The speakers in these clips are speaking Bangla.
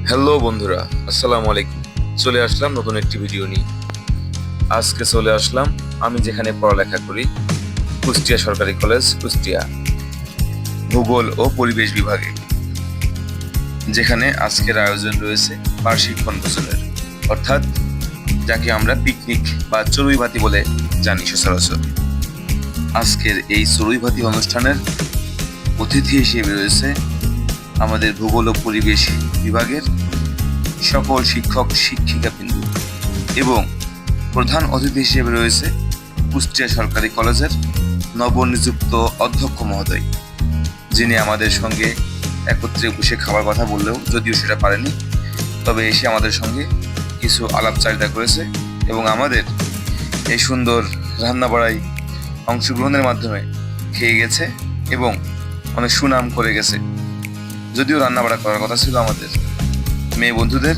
হ্যালো বন্ধুরা, আসসালামু আলাইকুম। চলে আসলাম নতুন একটি ভিডিও নিয়ে। আজকে চলে আসলাম আমি যেখানে পড়ালেখা করি, কুষ্টিয়া সরকারি কলেজ কুষ্টিয়া, ভূগোল ও পরিবেশ বিভাগে, যেখানে আজকের আয়োজন রয়েছে বার্ষিক বনভোজনের, অর্থাৎ যাকে আমরা পিকনিক বা চড়ুই ভাতি বলে জানি সচরাচর। আজকের এই চড়ুই ভাতি অনুষ্ঠানের অতিথি হিসেবে রয়েছে আমাদের ভূগোল ও পরিবেশ বিভাগের সকল শিক্ষক শিক্ষিকাবৃন্দ এবং প্রধান অতিথি হিসেবে রয়েছে কুষ্টিয়া সরকারি কলেজের নবনিযুক্ত অধ্যক্ষ মহোদয়, যিনি আমাদের সঙ্গে একত্রে বসে খাবার কথা বললেও যদিও সেটা পারেনি, তবে এসে আমাদের সঙ্গে কিছু আলাপচারিতা করেছে এবং আমাদের এই সুন্দর রান্নাবাড়ায় অংশগ্রহণের মাধ্যমে খেয়ে গেছে এবং অনেক সুনাম করে গেছে। যদিও রান্নাবাড়া করার কথা ছিল আমাদের মেয়ে বন্ধুদের,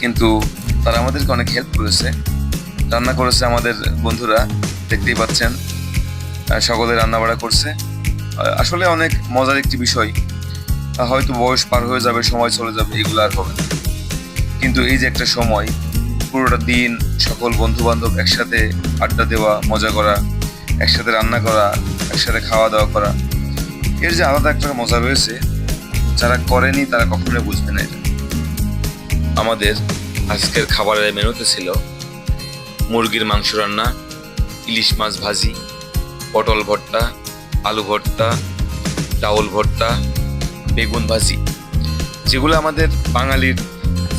কিন্তু তারা আমাদেরকে অনেক হেল্প করেছে, রান্না করেছে আমাদের বন্ধুরা, দেখতেই পাচ্ছেন সকলে রান্নাবাড়া করছে। আসলে অনেক মজার একটি বিষয়। হয়তো বয়স পার হয়ে যাবে, সময় চলে যাবে, এগুলো আর হবে না, কিন্তু এই যে একটা সময়, পুরোটা দিন সকল বন্ধু বান্ধব একসাথে আড্ডা দেওয়া, মজা করা, একসাথে রান্না করা, একসাথে খাওয়া দাওয়া করা, এর যে আলাদা একটা মজা রয়েছে, যারা করেনি তারা কখনোই বুঝবে না এটা। আমাদের আজকের খাবারের মেনুতে ছিল মুরগির মাংস রান্না, ইলিশ মাছ ভাজি, পটল ভর্তা, আলু ভর্তা, ডাউল ভর্তা, বেগুন ভাজি, যেগুলো আমাদের বাঙালির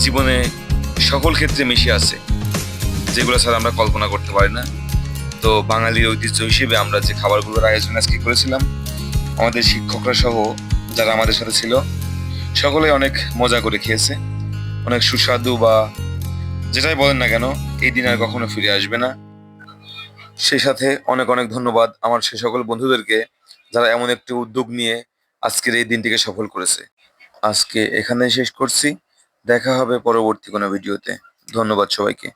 জীবনে সকল ক্ষেত্রে মিশে আছে, যেগুলো ছাড়া আমরা কল্পনা করতে পারি না। তো বাঙালির ঐতিহ্য হিসেবে আমরা যে খাবারগুলোর আয়োজন আজকে করেছিলাম, আমাদের শিক্ষকরা সহ যারা আমাদের সাথে ছিল সকলে অনেক মজা করে খেয়েছে। অনেক সুস্বাদু, বা যেটাই বলেন না কেন, এই দিন আর কখনো ফিরে আসবে না। সেই সাথে অনেক অনেক ধন্যবাদ আমার সে সকল বন্ধুদেরকে যারা এমন একটি উদ্যোগ নিয়ে আজকের এই দিনটিকে সফল করেছে। আজকে এখানেই শেষ করছি, দেখা হবে পরবর্তী কোনো ভিডিওতে। ধন্যবাদ সবাইকে।